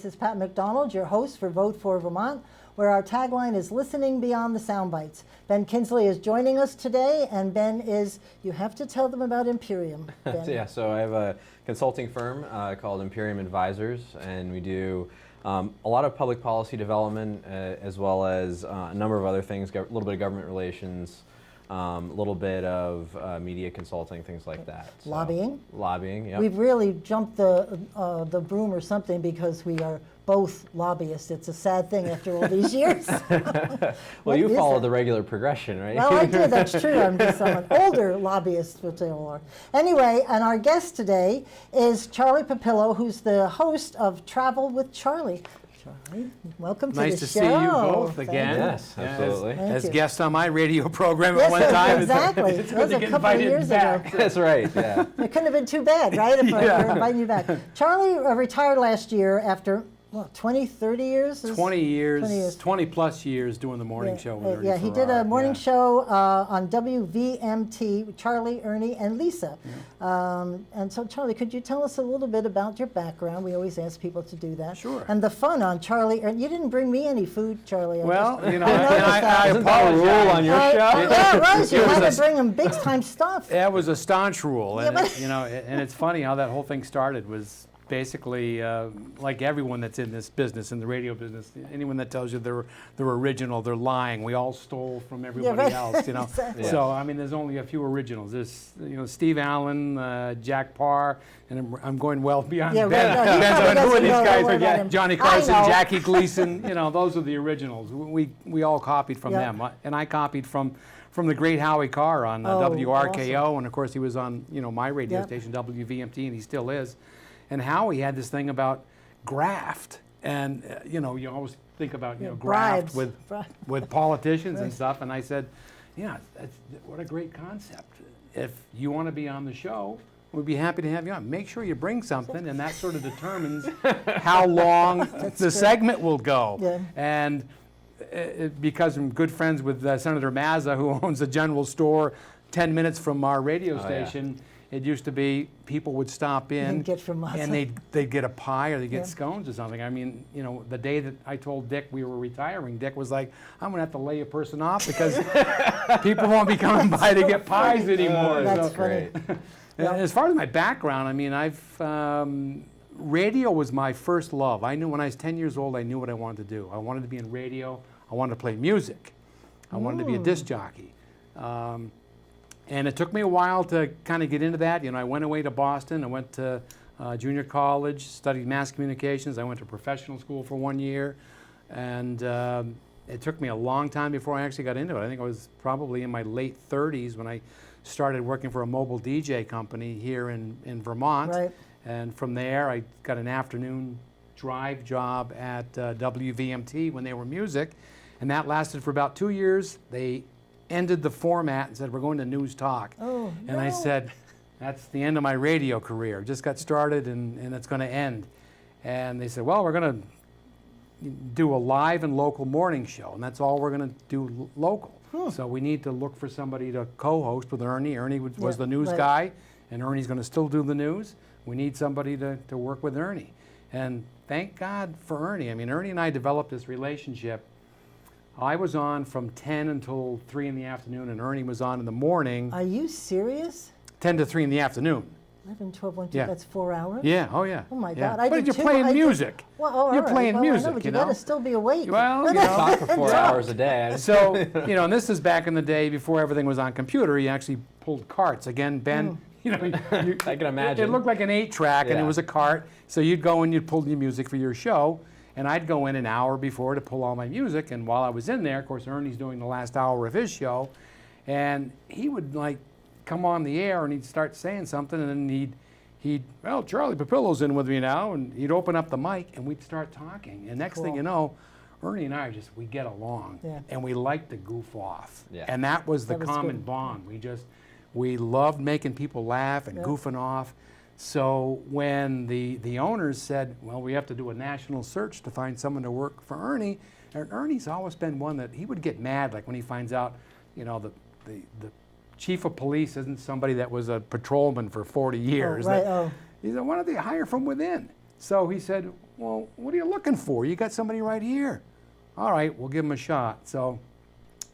This is Pat McDonald, your host for Vote for Vermont, where our tagline is listening beyond the sound bites. Ben Kinsley is joining us today, and Ben is, you have to tell them about Imperium, Ben. Yeah, so I have a consulting firm called Imperium Advisors, and we do a lot of public policy development as well as a number of other things, a little bit of government relations, a little bit of media consulting, things like that. So, lobbying? Lobbying, yeah. We've really jumped the broom or something because we are both lobbyists. It's a sad thing after all these years. Well, you follow the regular progression, right? Well, I do, that's true. I'm just an older lobbyist, which they all are. Anyway, and our guest today is Charlie Papillo, who's the host of Travel with Charlie. Charlie, welcome to the show. Nice to see you both again. Yes, absolutely. As guests on my radio program Yes, at one time. exactly. It's That good was to a get couple of invited years back. ago. That's right, yeah. It couldn't have been too bad, right, if we were inviting you back. Charlie retired last year after, what, 20, 30 years? 20 years, 20 plus years doing the morning show with Ernie Yeah, he did Farrar. a morning show on WVMT with Charlie, Ernie, and Lisa. And so, Charlie, could you tell us a little bit about your background? We always ask people to do that. Sure. And the fun on Charlie. You didn't bring me any food, Charlie. Well, you know, I I Isn't that a rule apologize. on your show? Yeah, it was. You It was had a to bring him big-time stuff. That was a staunch rule, and Yeah, but- you know, and it's funny how that whole thing started was basically like everyone that's in this business, in the radio business, anyone that tells you they're original, they're lying. We all stole from everybody right. else, you know. Exactly. So I mean, there's only a few originals. There's Steve Allen, Jack Parr, and I'm going well beyond Yeah, Ben. right, no, he Ben's probably on who are doesn't these know guys? more about him. Johnny I Carson, know. Jackie Gleason. You know, those are the originals. We all copied from Yeah. them, and I copied from the great Howie Carr on WRKO, awesome. and of course he was on my radio Yep. station WVMT, and he still is. And Howie had this thing about graft, and you always think about graft bribes. with politicians and stuff. And I said, what a great concept. If you want to be on the show, we'd be happy to have you on. Make sure you bring something, and that sort of determines how long the segment will go. Yeah. And because I'm good friends with Senator Mazza, who owns a general store 10 minutes from our radio station, it used to be people would stop in And get from Mazza. and they'd get a pie or they'd get scones or something. I mean, the day that I told Dick we were retiring, Dick was like, I'm going to have to lay a person off because people won't be coming by to get pies anymore. That's So, funny. as far as my background, I mean, radio was my first love. I knew when I was 10 years old, I knew what I wanted to do. I wanted to be in radio. I wanted to play music. I wanted to be a disc jockey. And it took me a while to kind of get into that. I went away to Boston. I went to junior college, studied mass communications. I went to professional school for 1 year. And it took me a long time before I actually got into it. I think I was probably in my late 30s when I started working for a mobile DJ company here in Vermont. Right. And from there, I got an afternoon drive job at WVMT when they were music. And that lasted for about 2 years. They ended the format and said, we're going to News Talk. Oh, and I said, that's the end of my radio career. Just got started and it's going to end. And they said, well, we're going to do a live and local morning show, and that's all we're going to do local. So we need to look for somebody to co-host with Ernie. Ernie was the news guy, and Ernie's going to still do the news. We need somebody to work with Ernie. And thank God for Ernie. I mean, Ernie and I developed this relationship. I was on from 10 until 3 in the afternoon, and Ernie was on in the morning. Are you serious? 10 to 3 in the afternoon. 11, 12, 1, 2, Yeah. that's 4 hours? Yeah, oh yeah. Oh my yeah. God, I But did you're too. playing I did- music. Well, oh, You're all right. playing Well, I know, music, but you you got know? to still be awake. Well, Talk for 4 hours a day. So, and this is back in the day before everything was on computer. You actually pulled carts. Again, Ben, I can imagine. It looked like an 8-track, and it Yeah. was a cart. So you'd go and you'd pull your music for your show, and I'd go in an hour before to pull all my music. And while I was in there, of course, Ernie's doing the last hour of his show, and he would come on the air and he'd start saying something, and then well, Charlie Papillo's in with me now, and he'd open up the mic and we'd start talking. And next thing you know, Ernie and I we get along, and we like to goof off. Yeah. And that was the That was common good. bond. We loved making people laugh and goofing off. So when the owners said, well, we have to do a national search to find someone to work for Ernie, and Ernie's always been one that he would get mad, like when he finds out, you know, the chief of police isn't somebody that was a patrolman for 40 years. right, He said, why don't they hire from within? So he said, well, what are you looking for? You got somebody right here. All right, we'll give him a shot. So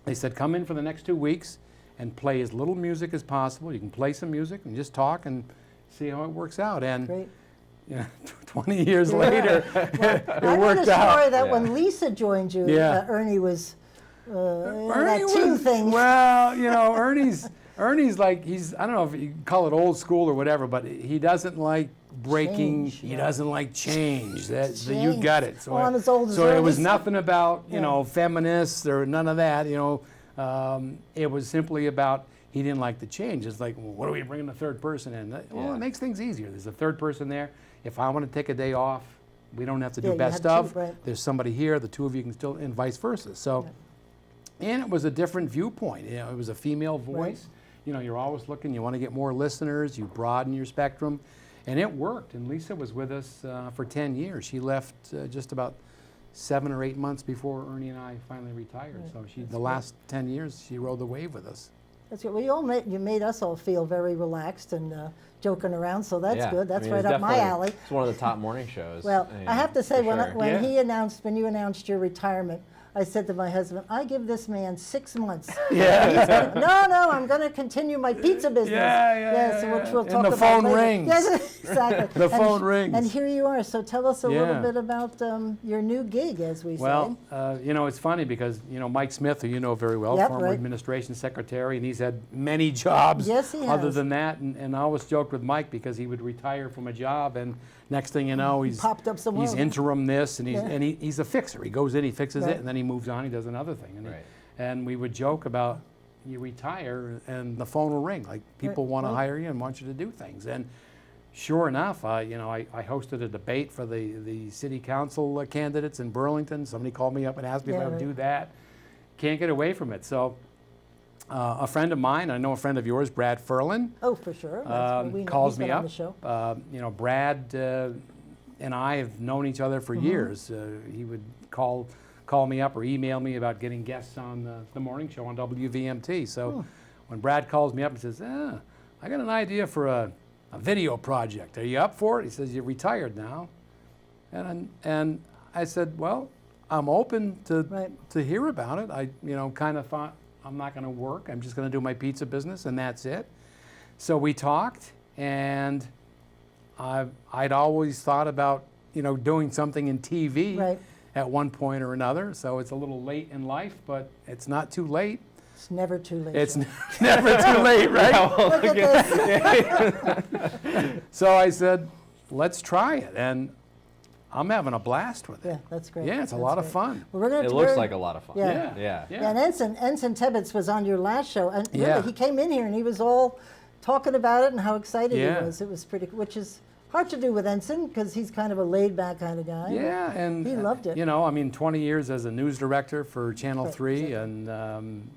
they said, come in for the next 2 weeks and play as little music as possible. You can play some music and just talk and see how it works out. And Great. you know, 20 years later, it I read a worked out. story that Yeah. when Lisa joined you, Yeah. Ernie was Ernie that team was, thing. well, you know, Ernie's like, I don't know if you call it old school or whatever, but he doesn't like breaking, Change, he yeah. doesn't like change. You Change. got it. So, Well, I'm as old as so it Ernie. was nothing about, you Yeah. know, feminists or none of that, you know. It was simply about he didn't like the change. It's like, well, what are we bringing the third person in? Well, Yeah. it makes things easier. There's a third person there. If I want to take a day off, we don't have to do Yeah, you best have of. two, right. There's somebody here, the two of you can still, and vice versa. So, and it was a different viewpoint. You know, it was a female voice. You know, you're always looking, you want to get more listeners, you broaden your spectrum. And it worked. And Lisa was with us for 10 years. She left just about 7 or 8 months before Ernie and I finally retired. Right. So That's the good. last 10 years, she rode the wave with us. That's good. Well, you made us all feel very relaxed and joking around, so that's Yeah. good. That's I mean, right it's up my definitely- alley. It's one of the top morning shows. Well, I have to say, for sure. when Yeah. when you announced your retirement, I said to my husband, I give this man 6 months. Yeah. No, I'm going to continue my pizza business. So which we'll And talk the about phone later. rings. Yes, exactly. The phone rings. And here you are. So tell us a little Yeah. bit about your new gig, as we Well, say. you know, it's funny because, you know, Mike Smith, who you know very well, Yep, former right. administration secretary, and he's had many jobs Yes, he other has. than that. And I always joked with Mike because he would retire from a job, and next thing you know, he's popped up somewhere. he's interim this, and Yeah. he's a fixer. He goes in, he fixes Right. it, and then he moves on, he does another thing. And, Right. and we would joke about, you retire and the phone will ring, like people want to right. hire you and want you to do things. And sure enough, you know, I hosted a debate for the city council candidates in Burlington. Somebody called me up and asked me if Yeah, I would right. do that. Can't get away from it. So a friend of mine, I know a friend of yours, Brad Ferlin, Oh, for sure. That's what we know. calls He's me been on up. the show. You know, Brad and I have known each other for years. He would call me up or email me about getting guests on the morning show on WVMT. So when Brad calls me up and says, I got an idea for a video project. Are you up for it? He says, you're retired now. And I said, well, I'm open Right. to hear about it. I, you know, kind of thought, I'm not going to work. I'm just going to do my pizza business, and that's it. So we talked, and I'd always thought about, you know, doing something in TV Right. at one point or another. So it's a little late in life, but it's not too late. It's never too late. It's Joe. never too late, right? Look at this. So I said, let's try it, and I'm having a blast with it. Yeah, that's great. Yeah, it's a That's lot of great. fun. Well, we're gonna It looks like a lot of fun. Yeah. Yeah. Yeah, and Ensign Tibbetts was on your last show, and really, Yeah. he came in here and he was all talking about it and how excited Yeah. he was. It was pretty, which is hard to do with Ensign because he's kind of a laid-back kind of guy. Yeah, and he loved it. You know, I mean, 20 years as a news director for Channel Right, 3, exactly. and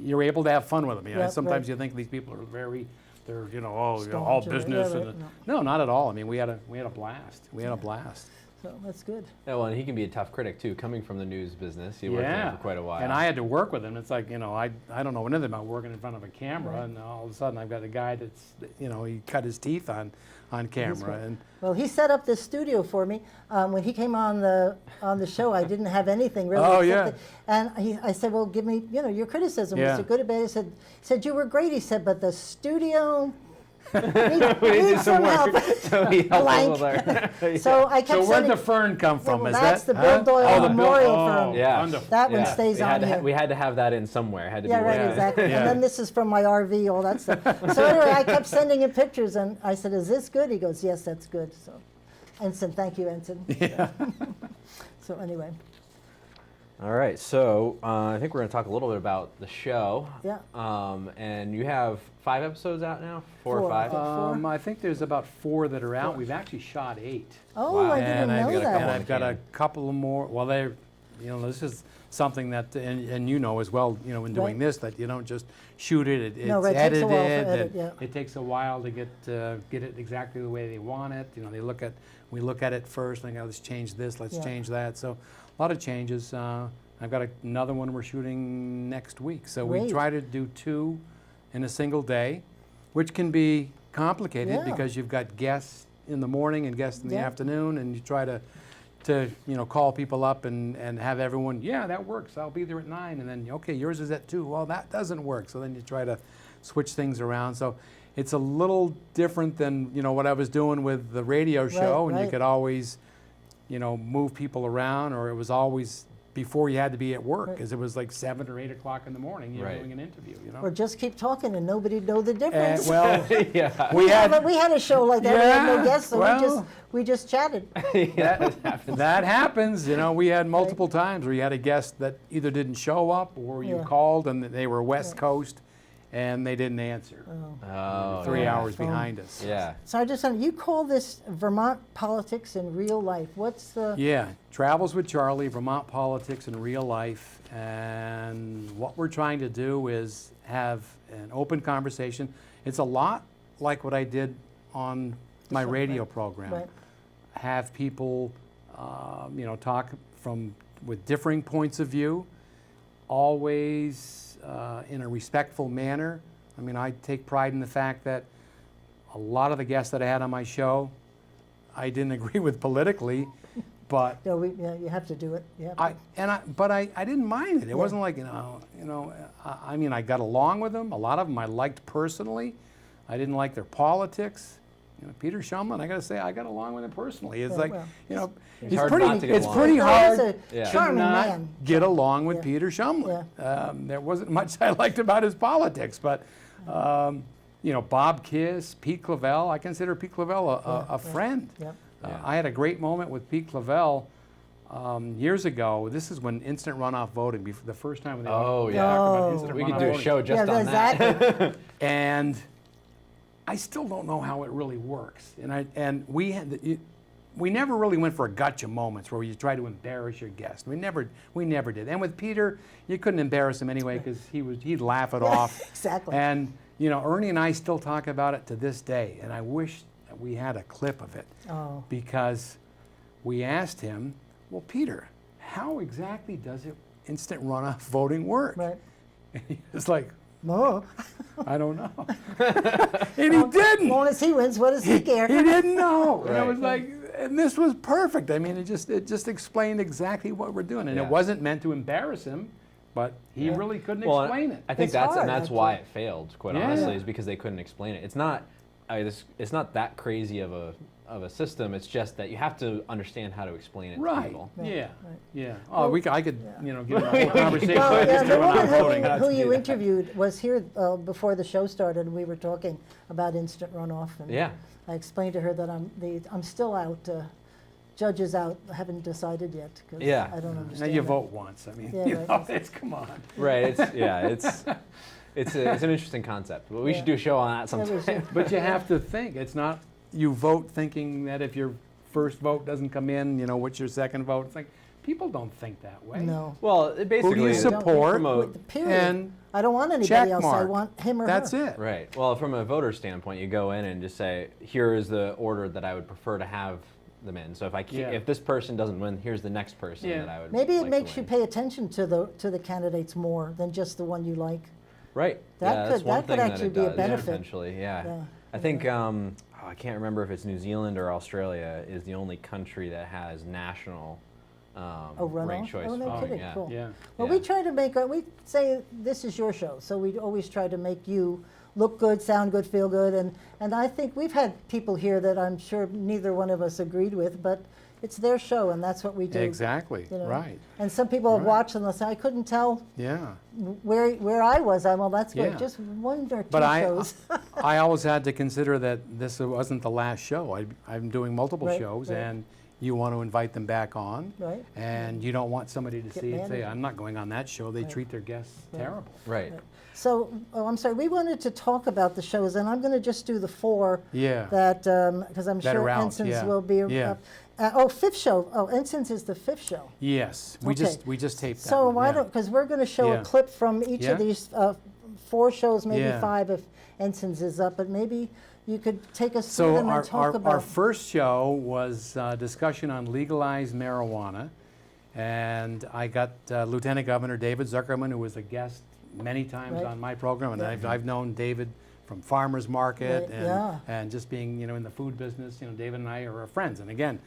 you're able to have fun with them. You know, Yeah, sometimes right. you think these people are they're you know, all Staunch or- business. yeah, right, and, no. no, not at all. I mean, we had a blast. We had a blast. So that's good. Yeah, well, and he can be a tough critic too, coming from the news business. He worked in it for quite a while. And I had to work with him. It's like, you know, I don't know anything about working in front of a camera, and all of a sudden I've got a guy that's, you know, he cut his teeth on camera. right. And Well, he set up this studio for me. When he came on the show, I didn't have anything really. Oh, except yeah. And I said, well, give me, you know, your criticism. Yeah. Was it good or bad? He said, you were great. He said, but the studio we needs did some help. so he helped a Blank. little there. So I kept so where'd sending. the fern come from? well, Is that's that the Bill Doyle oh, the Memorial oh, Fern. Yeah. Wonderful. That one Yeah. stays we on had to here. we had to have that in somewhere. It had to Yeah, be right, one- exactly. Yeah. And then this is from my RV, all that stuff. So anyway, I kept sending him pictures, and I said, is this good? He goes, yes, that's good. So, Ensign, thank you, Ensign. Yeah. So anyway, All right, so I think we're going to talk a little bit about the show. yeah. And you have 5 episodes out now? 4 or Four. 5? Four? I think there's about 4 that are out. We've actually shot 8. Oh, Wow. I didn't and know I've got that. and I've got a can. couple of more. Well, they're, you know, this is something that, and you know as well, you know, in doing Right. this, that you don't just shoot it. It's No, right, it takes a edited. while for edit, and yeah. It takes a while to get it exactly the way they want it. You know, we look at it first, and go, let's change this, let's Yeah. change that. So a lot of changes. I've got another one we're shooting next week. So we Great. try to do 2 in a single day, which can be complicated Yeah. because you've got guests in the morning and guests in the Yeah. afternoon, and you try to call people up and have everyone, yeah, that works, I'll be there at 9, and then, okay, yours is at 2, well, that doesn't work, so then you try to switch things around. So it's a little different than, what I was doing with the radio show, and you right. could always, move people around, or it was always before you had to be at work, because it was like 7 or 8 o'clock in the morning, you're Right. doing an interview, Or just keep talking and nobody'd know the difference. well, Yeah. we had But we had a show like that. We had no Yeah, guests, so well. we just chatted. that happens. We had multiple times where you had a guest that either didn't show up, or you Yeah. called and they were West Coast and they didn't answer. Oh, 3 yeah. hours behind us. Yeah. So I just you call this Vermont politics in real life. What's the Yeah, Travels with Charlie, Vermont politics in real life, and what we're trying to do is have an open conversation. It's a lot like what I did on my radio program. Right. Have people, talk with differing points of view, always in a respectful manner. I mean, I take pride in the fact that a lot of the guests that I had on my show, I didn't agree with politically, but you have to do it. Yeah. I didn't mind it. It wasn't like I mean, I got along with them. A lot of them I liked personally. I didn't like their politics. Peter Shumlin, I got to say, I got along with him personally. It's it's hard pretty not to get it's along. pretty He's hard a Yeah. charming to not man. get along with Yeah. Peter Shumlin. There wasn't much I liked about his politics, but Bob Kiss, Pete Clavelle, I consider Pete Clavelle a friend. Yep. I had a great moment with Pete Clavelle years ago. This is when instant runoff voting, the first time when they Oh, talked yeah. about Oh. instant We runoff could do a voting. show just Yeah, on that. exactly. And I still don't know how it really works. And we never really went for gotcha moments where you try to embarrass your guest. We never did. And with Peter, you couldn't embarrass him anyway because he'd laugh it off. Exactly. And Ernie and I still talk about it to this day. And I wish that we had a clip of it because we asked him, well, Peter, how exactly does instant runoff voting work? Right. And he was like, No. I don't know. And he didn't. As long as he wins, what does he care? He didn't know. And I Right. was like, and this was perfect. I mean, it just explained exactly what we're doing. And Yeah. it wasn't meant to embarrass him, but he really couldn't Well, explain it. I think It's that's hard, that's why actually. it failed. Quite Yeah. honestly, is because they couldn't explain it. It's not. It's not that crazy of a system. It's just that you have to understand how to explain it to Right. people. Yeah. Yeah. Oh, I could, give a whole Well, conversation Well, on yeah, instant the runoff woman voting. how who to you do that. interviewed was here before the show started, and we were talking about instant runoff. And Yeah. I explained to her that I'm still out. Judges out. I haven't decided yet because Yeah. I don't Now understand. you it. vote once. I mean, Yeah, right. come on. Right. It's an interesting concept. But we Yeah. should do a show on that Yeah, we sometime. should. But you have to think. It's not you vote thinking that if your first vote doesn't come in, what's your second vote? It's like people don't think that way. No. Well, it basically. Who do you is- support? from a- With the period. And I don't want anybody check else. I mark. want him or that's her. it. Right. Well, from a voter standpoint, you go in and just say, here is the order that I would prefer to have them in. So Yeah. if this person doesn't win, here's the next person Yeah. that I would. Maybe it like makes to you win. pay attention to the candidates more than just the one you like. Right. That yeah, could- that's one that could thing actually that be it a does, benefit. Potentially, yeah. Yeah. I think I can't remember if it's New Zealand or Australia is the only country that has national Runoff? ranked choice Oh, no voting. kidding. Yeah. Cool. Yeah. Well, Yeah. we try to make, we say this is your show, so we always try to make you look good, sound good, feel good, and I think we've had people here that I'm sure neither one of us agreed with, but it's their show, and that's what we do. Exactly. you know. Right. And some people have Right. watched and they'll say, I couldn't tell Yeah. where I was. Well, that's good. Yeah. Just one or two But shows. I always had to consider that this wasn't the last show. I'm doing multiple Right, shows, right. and you want to invite them back on, Right. and you don't want somebody to Get see it mad and say, at I'm not going on that show. They Right. treat their guests Right. terrible. Right. So, I'm sorry, we wanted to talk about the shows, and I'm going to just do the 4 Yeah. that, because I'm That sure are out, Ensign's yeah. will be. Yeah. 5th show. Oh, Ensign's is the 5th show. Yes. We Okay. just taped that So one, why yeah. don't, because we're going to show Yeah. a clip from each of Yeah. these 4 shows, maybe Yeah. 5 if Ensign's is up, but maybe you could take us through So them our, and talk about. our first show was discussion on legalized marijuana, and I got Lieutenant Governor David Zuckerman, who was a guest many times Right. on my program, and Yeah. I've known David from farmers market Right, yeah. and just being, in the food business. David and I are friends. And again,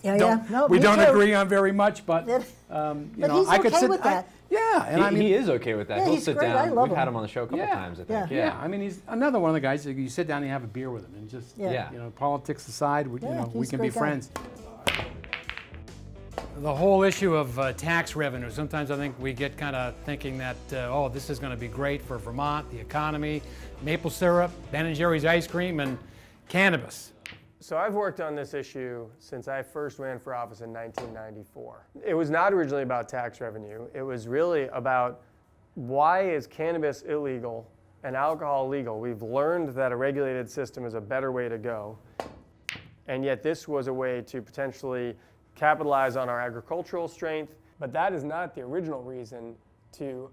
No, we me don't too. agree on very much, but, But he's I could okay sit with that. yeah, and I mean, he is okay with that. Yeah, He'll he's sit great. down. I love We've had him. him on the show a couple Yeah. times, I think. yeah. I mean, he's another one of the guys that you sit down and you have a beer with him, and just, Yeah. politics aside, we he's can a be great guy. friends. The whole issue of tax revenue, sometimes I think we get kind of thinking that, this is going to be great for Vermont, the economy, maple syrup, Ben & Jerry's ice cream, and cannabis. So I've worked on this issue since I first ran for office in 1994. It was not originally about tax revenue. It was really about why is cannabis illegal and alcohol legal? We've learned that a regulated system is a better way to go. And yet this was a way to potentially capitalize on our agricultural strength. But that is not the original reason to...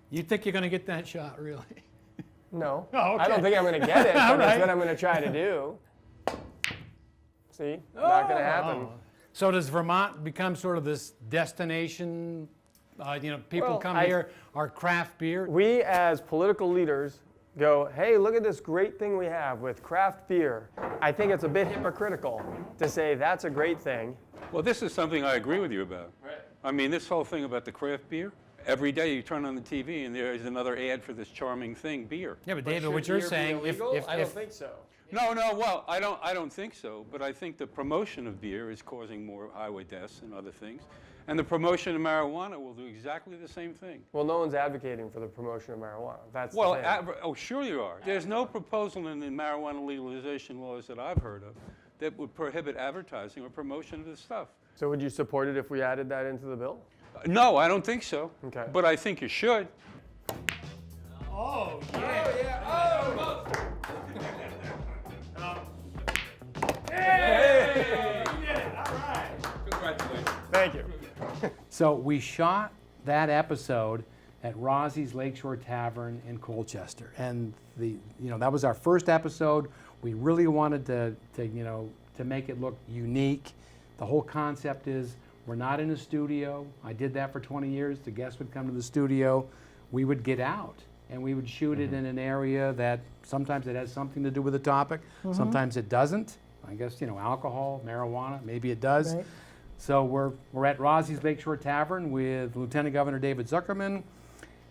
You think you're going to get that shot, really? No. Oh, okay. I don't think I'm going to get it, but right. it's what I'm going to try to do. See? Not going to happen. So does Vermont become sort of this destination? People Well, come here, our craft beer. We as political leaders go, hey, look at this great thing we have with craft beer. I think it's a bit hypocritical to say that's a great thing. Well, this is something I agree with you about. Right. I mean, this whole thing about the craft beer, every day you turn on the TV and there is another ad for this charming thing, beer. Yeah, but David, what you're saying, if I don't think so. No, well, I don't think so, but I think the promotion of beer is causing more highway deaths and other things. And the promotion of marijuana will do exactly the same thing. Well, no one's advocating for the promotion of marijuana. That's Well, the thing. sure you are. There's no proposal in the marijuana legalization laws that I've heard of that would prohibit advertising or promotion of this stuff. So would you support it if we added that into the bill? No, I don't think so. Okay. But I think you should. Oh, yeah. Thank you. So we shot that episode at Rossie's Lakeshore Tavern in Colchester, and that was our first episode. We really wanted to make it look unique. The whole concept is we're not in a studio. I did that for 20 years. The guests would come to the studio. We would get out and we would shoot it in an area that sometimes it has something to do with the topic. Sometimes it doesn't. I guess, alcohol, marijuana, maybe it does. Right. So we're at Rossie's Lakeshore Tavern with Lieutenant Governor David Zuckerman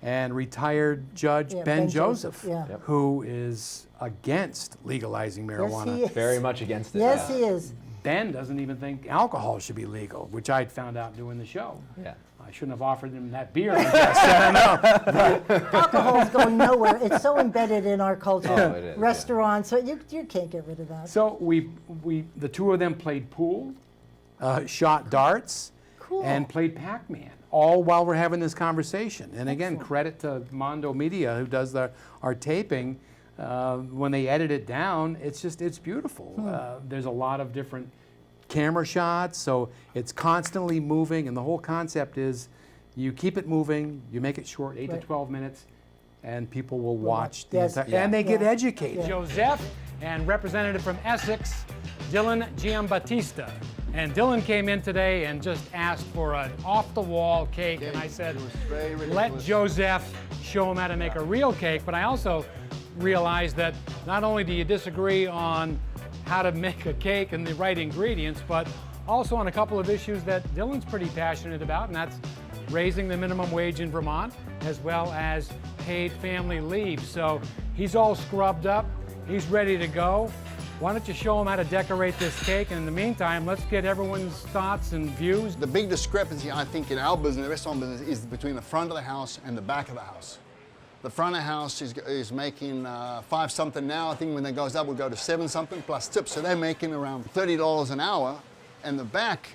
and retired Judge Ben Joseph, yeah. Yep. who is against legalizing marijuana. Yes, he is. Very much against it. Yes, yeah. he is. Ben doesn't even think alcohol should be legal, which I'd found out doing the show. Yeah. I shouldn't have offered him that beer. I don't know. Alcohol is going nowhere. It's so embedded in our culture. Oh, it is, yeah. Restaurants, so you can't get rid of that. So the two of them played pool, shot darts, Cool. and played Pac-Man, all while we're having this conversation. And again, credit to Mondo Media, who does our taping. When they edit it down, it's beautiful. There's a lot of different camera shots, so it's constantly moving, and the whole concept is you keep it moving, you make it short, 8 Right. to 12 minutes, and people will watch the Yes. entire, and they get Yeah. educated. Yeah. Joseph and representative from Essex, Dylan Giambattista. And Dylan came in today and just asked for an off-the-wall cake, and I said, let Joseph show him how to make a real cake. But I also realized that not only do you disagree on how to make a cake and the right ingredients, but also on a couple of issues that Dylan's pretty passionate about, and that's raising the minimum wage in Vermont, as well as paid family leave. So he's all scrubbed up, he's ready to go. Why don't you show him how to decorate this cake? And in the meantime, let's get everyone's thoughts and views. The big discrepancy, I think, in our business, the restaurant business, is between the front of the house and the back of the house. The front of the house is making 5 something now. I think when that goes up, we'll go to 7 something plus tips. So they're making around $30 an hour. And the back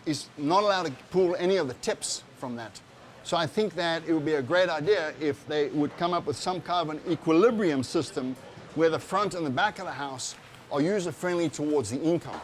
is not allowed to pull any of the tips from that. So I think that it would be a great idea if they would come up with some kind of an equilibrium system where the front and the back of the house are user-friendly towards the income.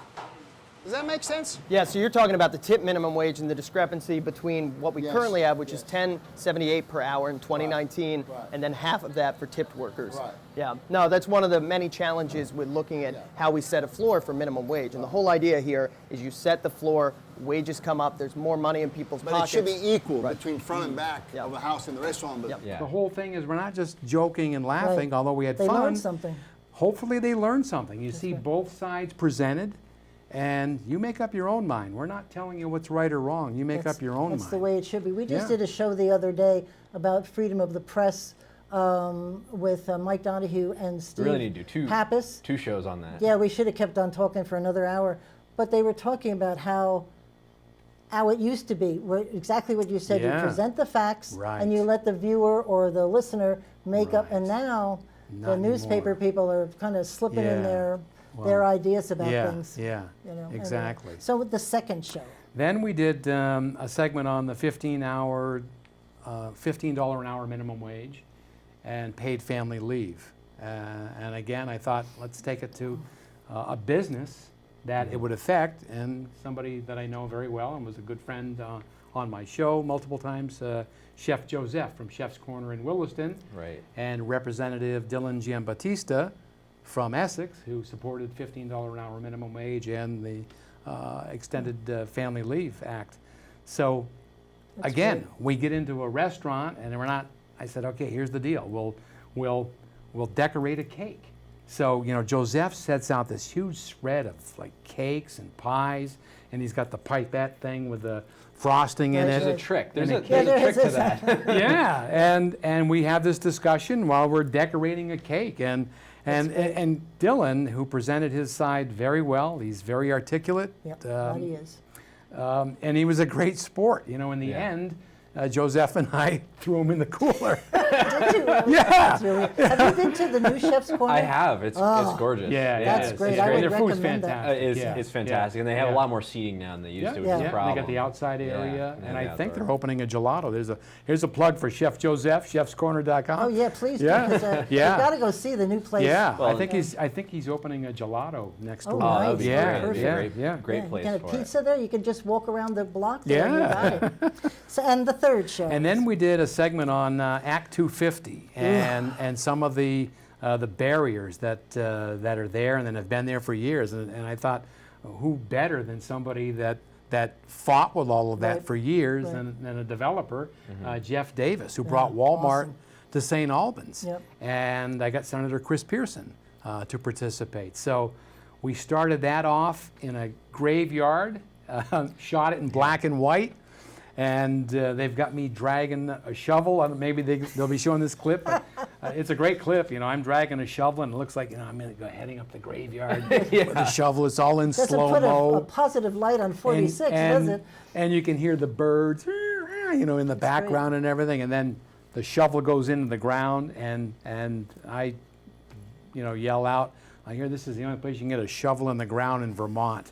Does that make sense? Yeah, so you're talking about the tip minimum wage and the discrepancy between what we Yes, currently have, which is yes. $10.78 per hour in 2019, Right. and then half of that for tipped workers. Right. Yeah, no, that's one of the many challenges with looking at how we set a floor for minimum wage. And the whole idea here is you set the floor, wages come up, there's more money in people's But pockets. it should be equal between front and back Yeah. of a house and the restaurant business. Yeah. The whole thing is we're not just joking and laughing, Right. although we had They fun. learned something. Hopefully they learn something. You see right. both sides presented, and you make up your own mind. We're not telling you what's right or wrong. You make up your own That's mind. the way it should be. We just Yeah. did a show the other day about freedom of the press with Mike Donahue and Steve We really need to do Pappas. two shows on that. Yeah, we should have kept on talking for another hour. But they were talking about how it used to be, exactly what you said. Yeah. You present the facts, Right. and you let the viewer or the listener make up. And Right. now Not the newspaper anymore. people are kind of slipping in Yeah. their ideas about Yeah, things. yeah, You know, exactly. So with the second show, Then we did a segment on the $15 an hour minimum wage and paid family leave. And again, I thought, let's take it to a business that it would affect, and somebody that I know very well and was a good friend on my show multiple times, Chef Joseph from Chef's Corner in Williston, Right. and Representative Dylan Giambattista from Essex, who supported $15 an hour minimum wage and the Extended Family Leave Act. So That's again, great. we get into a restaurant and we're not, I said, okay, here's the deal. We'll decorate a cake. So, you know, Joseph sets out this huge spread of like cakes and pies, and he's got the pipette thing with the frosting in Right, it. There's a trick. There's And a, it- there's a there trick is to that. Yeah, and we have this discussion while we're decorating a cake, and Dylan, who presented his side very well, he's very articulate. yep, that he is. And he was a great sport. You know, in the Yeah. end, Joseph and I threw him in the cooler. Did you really? Yeah. That's really, have you been to the new Chef's Corner? I have. It's gorgeous. Yeah, That's it great. is. I would Their food's recommend that. fantastic. It's fantastic, and they have yeah. a lot more seating now than they used to, which Yeah. is a problem. They got the outside Yeah, area, and and the I think outdoor. they're opening a gelato. Here's a plug for Chef Joseph, chefscorner.com. Oh yeah, please Yeah. do, because Yeah. you got to go see the new place. Yeah, Well, I think he's opening a gelato next Oh, door. Oh, that would be Yeah, great. That'd be yeah, a great, yeah. great Yeah, place you get for a pizza there. You can just walk around the block there. And you Yeah. got it. So, and the third show. And then we did a segment on Act 250 and some of the barriers that are there and that have been there for years. And I thought, who better than somebody that fought with all of that Right. for years Right. than a developer, Jeff Davis, who brought Walmart awesome. to St. Albans. Yep. And I got Senator Chris Pearson to participate. So we started that off in a graveyard, shot it in black and white. And they've got me dragging a shovel. I don't- Maybe they'll be showing this clip. But, it's a great clip. You know, I'm dragging a shovel, and it looks like, you know, I'm heading up the graveyard with the shovel. It's all in doesn't slow put a mo. positive light on 46, does it? And you can hear the birds, you know, in the background and everything. And then the shovel goes into the ground, and I, you know, yell out, I hear this is the only place you can get a shovel in the ground in Vermont.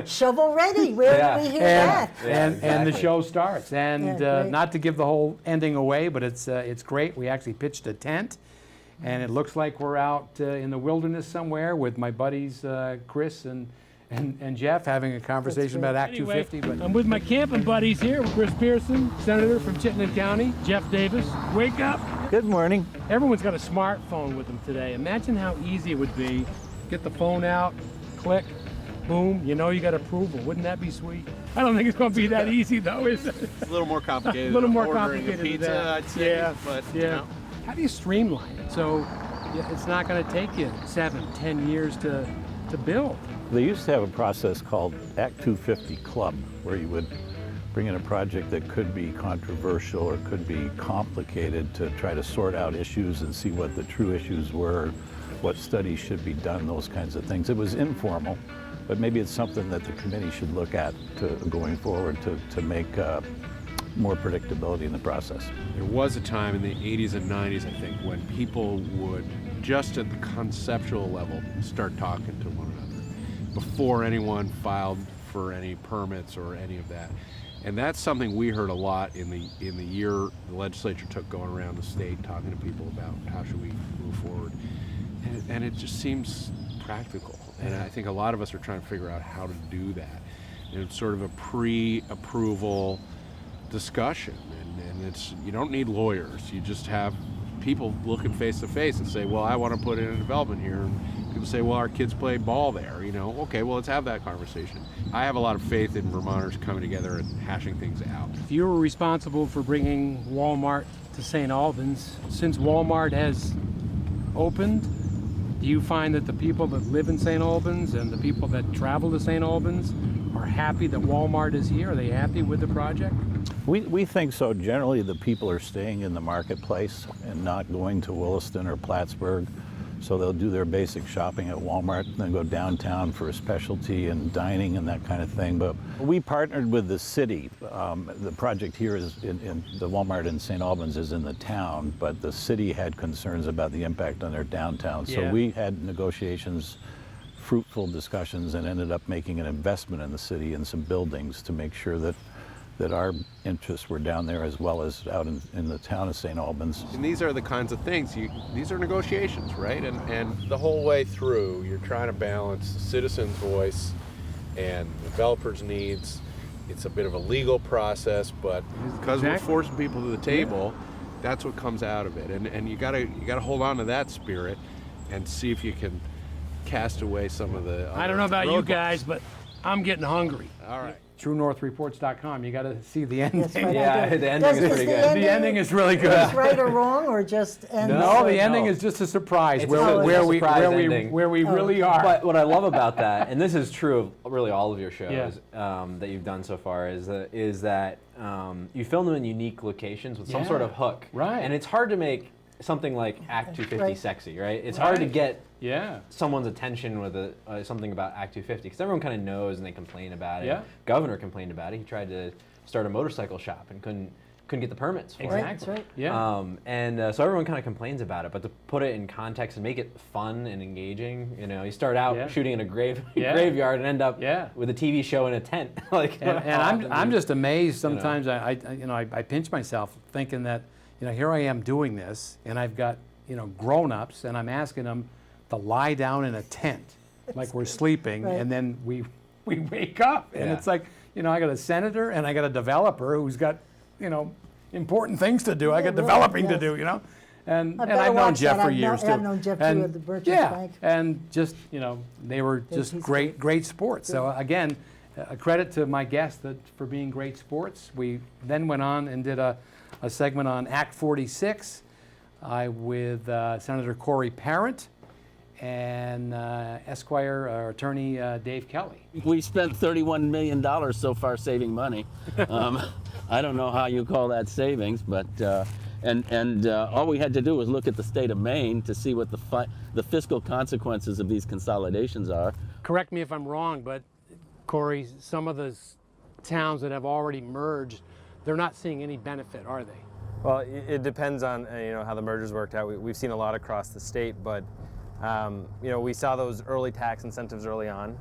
Shovel ready. Where Yeah. do we hear And, that? Yeah, and the exactly. show starts. And Yeah, great. not to give the whole ending away, but it's great. We actually pitched a tent, and it looks like we're out in the wilderness somewhere with my buddies Chris and Jeff having a conversation great. about Act Anyway, 250. But I'm with my camping buddies here, with Chris Pearson, Senator from Chittenden County, Jeff Davis. Wake up! Good morning. Everyone's got a smartphone with them today. Imagine how easy it would be. Get the phone out, click, boom, you know you got approval. Wouldn't that be sweet? I don't think it's going to be that easy, though, is it? It's a little more complicated. A little more than ordering complicated a pizza, than that. I'd say. Yeah, But yeah. you know, How do you streamline it so it's not going to take you 7-10 years to build? They used to have a process called Act 250 Club, where you would bring in a project that could be controversial or could be complicated to try to sort out issues and see what the true issues were, what studies should be done, those kinds of things. It was informal, but maybe it's something that the committee should look at going forward to make more predictability in the process. There was a time in the 80s and 90s, I think, when people would, just at the conceptual level, start talking to one another before anyone filed for any permits or any of that. And that's something we heard a lot in the year the legislature took going around the state talking to people about how should we move forward. And it just seems practical. And I think a lot of us are trying to figure out how to do that. And it's sort of a pre-approval discussion, and it's, you don't need lawyers. You just have people looking face to face and say, well, I want to put in a development here. And people say, well, our kids play ball there. Okay, well, let's have that conversation. I have a lot of faith in Vermonters coming together and hashing things out. If you were responsible for bringing Walmart to St. Albans, since Walmart has opened, do you find that the people that live in St. Albans and the people that travel to St. Albans are happy that Walmart is here? Are they happy with the project? We think so. Generally, the people are staying in the marketplace and not going to Williston or Plattsburgh. So they'll do their basic shopping at Walmart, then go downtown for a specialty and dining and that kind of thing. But we partnered with the city. The project here is in the Walmart in St. Albans is in the town, but the city had concerns about the impact on their downtown. So we had negotiations, fruitful discussions, and ended up making an investment in the city in some buildings to make sure that our interests were down there as well as out in the town of St. Albans. And these are the kinds of things, these are negotiations, right? And the whole way through, you're trying to balance the citizen's voice and developers' needs. It's a bit of a legal process, but because we're forcing people to the table, that's what comes out of it. And you gotta hold on to that spirit and see if you can cast away some of the I don't know about you guys, but I'm getting hungry. All right. TrueNorthReports.com. You got to see the ending. Yes, right, Yeah, the ending is pretty good. The ending is really good. Just right or wrong, or just ends? No, the ending is just a surprise It's where we ending. really are. But what I love about that, and this is true of really all of your shows Yeah. that you've done so far, is that you film them in unique locations with some sort of hook. Right. And it's hard to make something like Act 250 Right. sexy, right? It's hard to get Yeah. someone's attention with something about Act 250 because everyone kind of knows and they complain about it. Yeah. Governor complained about it. He tried to start a motorcycle shop and couldn't get the permits for it. Right, that's right. Yeah. So everyone kind of complains about it, but to put it in context and make it fun and engaging, you start out shooting in a graveyard and end up with a TV show in a tent. And I'm just amazed sometimes. I pinch myself thinking that here I am doing this, and I've got grown-ups, and I'm asking them to lie down in a tent like we're sleeping, and then we wake up, and it's like I got a senator and I got a developer who's got important things to do. I got developing to do, and I've known Jeff for years too. I've known Jeff too at the Merchants Bank. And just they were just great sports. So again, a credit to my guests for being great sports. We then went on and did a segment on Act 46 with Senator Corey Parent and Esquire attorney Dave Kelly. We spent $31 million so far saving money. I don't know how you call that savings, but all we had to do was look at the state of Maine to see what the fiscal consequences of these consolidations are. Correct me if I'm wrong, but Corey, some of the towns that have already merged, they're not seeing any benefit, are they? Well, it depends on how the mergers worked out. We've seen a lot across the state, but we saw those early tax incentives early on,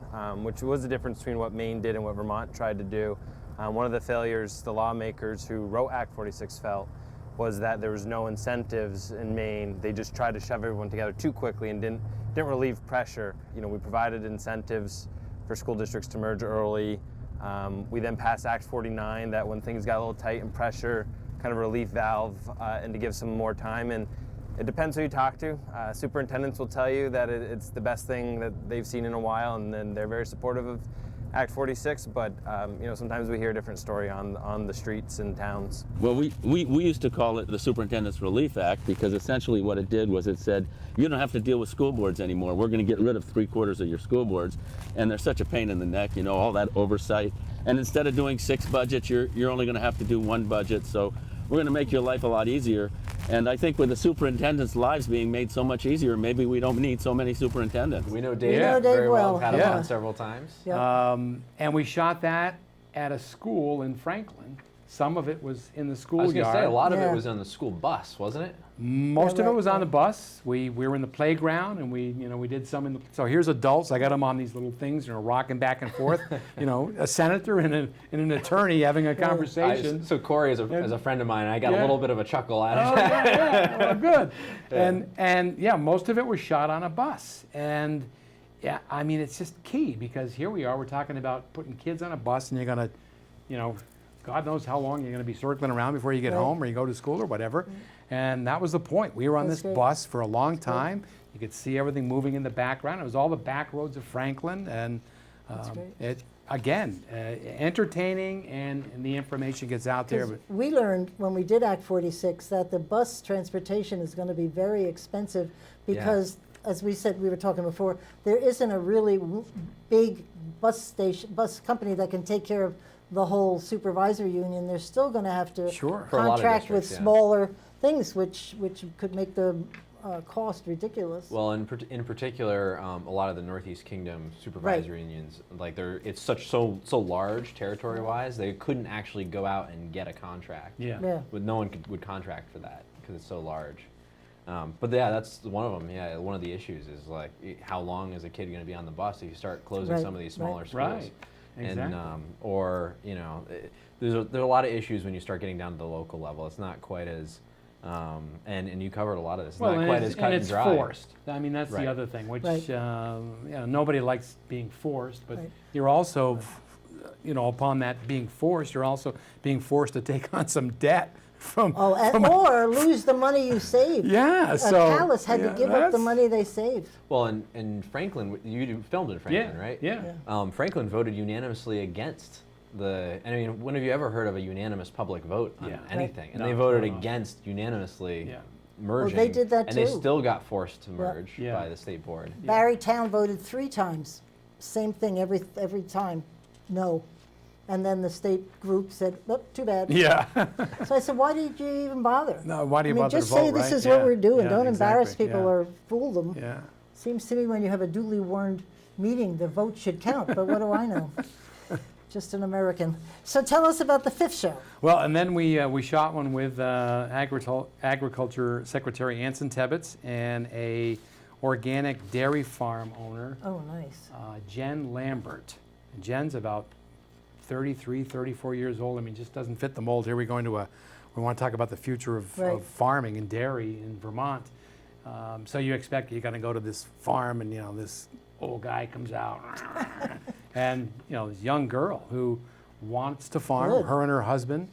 which was the difference between what Maine did and what Vermont tried to do. One of the failures the lawmakers who wrote Act 46 felt was that there was no incentives in Maine. They just tried to shove everyone together too quickly and didn't relieve pressure. We provided incentives for school districts to merge early. We then passed Act 49 that when things got a little tight and pressure, kind of relief valve and to give some more time. And it depends who you talk to. Superintendents will tell you that it's the best thing that they've seen in a while, and then they're very supportive of Act 46, but sometimes we hear a different story on the streets and towns. Well, we used to call it the Superintendent's Relief Act because essentially what it did was it said, you don't have to deal with school boards anymore. We're going to get rid of 3/4 of your school boards, and they're such a pain in the neck, all that oversight. And instead of doing 6 budgets, you're only going to have to do 1 budget. So we're going to make your life a lot easier. And I think with the superintendents' lives being made so much easier, maybe we don't need so many superintendents. We know Dave Dave very well. well. Had him on several times. And we shot that at a school in Franklin. Some of it was in the schoolyard. I was going to say, a lot of it was on the school bus, wasn't it? Most of it was on the bus. We were in the playground, and we did some in the. So here's adults. I got them on these little things, rocking back and forth. A senator and an attorney having a conversation. So Corey is a friend of mine. I got a little bit of a chuckle out of that. Yeah. Well, good. And most of it was shot on a bus, and Yeah, I mean, it's just key because here we are, we're talking about putting kids on a bus and you're going to, you know, God knows how long you're going to be circling around before you get Right. home or you go to school or whatever. And that was the point. We were on That's this great. bus for a long time. You could see everything moving in the background. It was all the back roads of Franklin. And great. it, again, entertaining and the information gets out there. 'Cause we learned when we did Act 46 that the bus transportation is going to be very expensive because, as we said, we were talking before, there isn't a really big bus company that can take care of the whole supervisor union. They're still going to have to Sure. For a lot of contract with districts, yeah. smaller things, which could make the cost ridiculous. Well, in particular, a lot of the Northeast Kingdom supervisor unions, like it's so large territory-wise, they couldn't actually go out and get a contract. Yeah. Yeah. No one would contract for that because it's so large. But yeah, that's one of them. Yeah, one of the issues is like, how long is a kid going to be on the bus if you start closing Right, some of these right. smaller schools? Right. Exactly. And or you know, there's a lot of issues when you start getting down to the local level. It's not quite as and you covered a lot of this. It's not quite as cut and it's dry. forced. I mean, that's Right. the other thing, which Right. you know, nobody likes being forced, but Right. you're also, you know, upon that being forced, you're also being forced to take on some debt from. Oh, or lose the money you saved. Yeah, so Callis had yeah, to give up the that's- money they saved. Well, and Franklin, you filmed in Franklin, Yeah, right? yeah. Franklin voted unanimously against I mean, when have you ever heard of a unanimous public vote on Yeah. anything? And No, they voted no. against unanimously Yeah. merging. they did that and they too. still got forced to merge Yeah. by the state board. Barrytown voted 3 times. Same thing every time. No. And then the state group said, oh, too bad. Yeah. So I said, why did you even bother? No, why do you I mean, bother just to say vote, this right? is what Yeah, we're doing. yeah, Don't embarrass exactly, people yeah. or fool them. Yeah. Seems to me when you have a duly warned meeting, the vote should count, but what do I know? Just an American. So tell us about the 5th show. Well, and then we shot one with Agriculture Secretary Anson Tebbetts and a organic dairy farm owner, Oh, nice. Jen Lambert. And Jen's about 33, 34 years old. I mean, just doesn't fit the mold. Here we want to talk about the future of, Right. of farming and dairy in Vermont. So you expect you're going to go to this farm and, you know, this old guy comes out and, you know, this young girl who wants to farm, Good. her and her husband.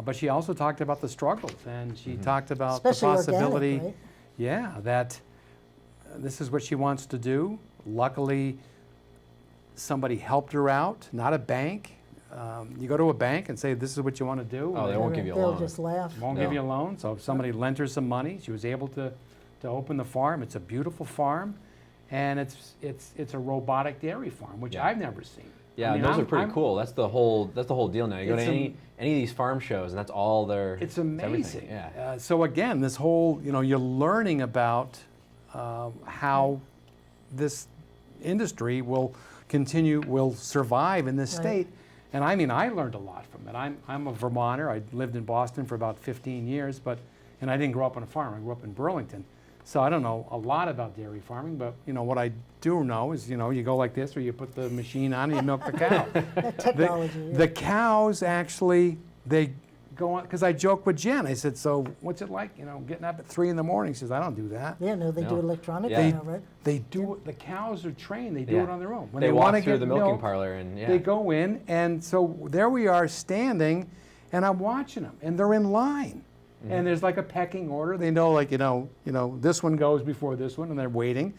But she also talked about the struggles and she talked about Especially the organic, possibility, right? yeah, that this is what she wants to do. Luckily, somebody helped her out, not a bank. You go to a bank and say, this is what you want to do. Oh, and they won't give you a They'll loan. just laugh. won't give you a loan. So if somebody lent her some money, she was able to open the farm. It's a beautiful farm, and it's a robotic dairy farm, which Yeah. I've never seen. Yeah, I mean, those are I'm- pretty I'm- cool. That's the whole deal now. You go to It's any of these farm shows, and that's all their. It's everything, amazing. Yeah. So again, this whole, you know, you're learning about how this industry will survive in this Right. state. And I mean, I learned a lot from it. I'm a Vermonter. I lived in Boston for about 15 years, and I didn't grow up on a farm. I grew up in Burlington. So I don't know a lot about dairy farming, but you know what I do know is, you know, you go like this, or you put the machine on and you milk the cow. That technology. yeah. The cows actually, they go on, because I joke with Jen. I said, so what's it like, you know, getting up at 3 in the morning? She says, I don't do that. Yeah, no, they do No. electronically Yeah. now, right? They do it, the cows are trained, they do Yeah. it on their own. When They wanna walk through get the milking milk, parlor, and yeah. they go in, and so there we are standing, and I'm watching them, and they're in line. And there's like a pecking order. They know, like, you know, this one goes before this one, and they're waiting.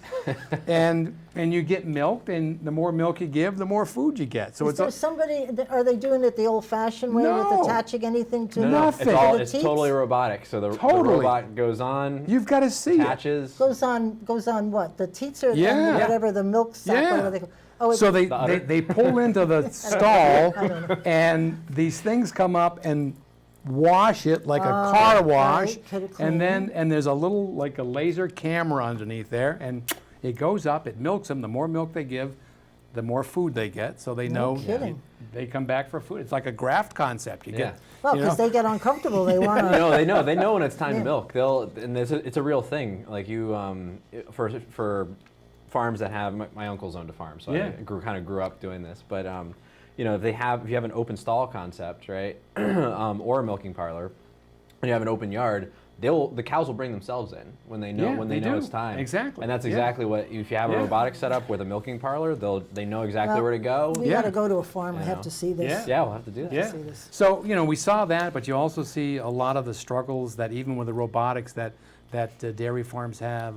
and you get milked, and the more milk you give, the more food you get. So Is there somebody, are they doing it the old-fashioned way No. with attaching anything to No, the Nothing. It's teats? totally robotic. So the Totally. robot goes on, you've got to see it. attaches. Goes on what? The teats or Yeah. whatever, the milk sack, Yeah. whatever they call. Oh, it- So they udder. pull into the stall, I don't know. and these things come up and wash it like a Oh, car right, wash, get it clean. and there's a little, like a laser camera underneath there, and it goes up, it milks them. The more milk they give, the more food they get, so they No know kidding. they come back for food. It's like a graft concept. You Yeah. get, Well, you because know. they get uncomfortable, they want to. They know when it's time Yeah. to milk. And it's a real thing. Like for farms that have my uncle's owned a farm, so Yeah. I grew up doing this. But if you have an open stall concept, right, or a milking parlor, and you have an open yard, the cows will bring themselves in when they know Yeah, they know do. it's time. Exactly. And that's Yeah. exactly what, if you have a Yeah. robotic setup with a milking parlor, they know exactly Well, where to go. We Yeah. got to go to a farm. I You have know. to see this. Yeah, we'll have to do that. Yeah. see this. So, we saw that, but you also see a lot of the struggles that even with the robotics that dairy farms have.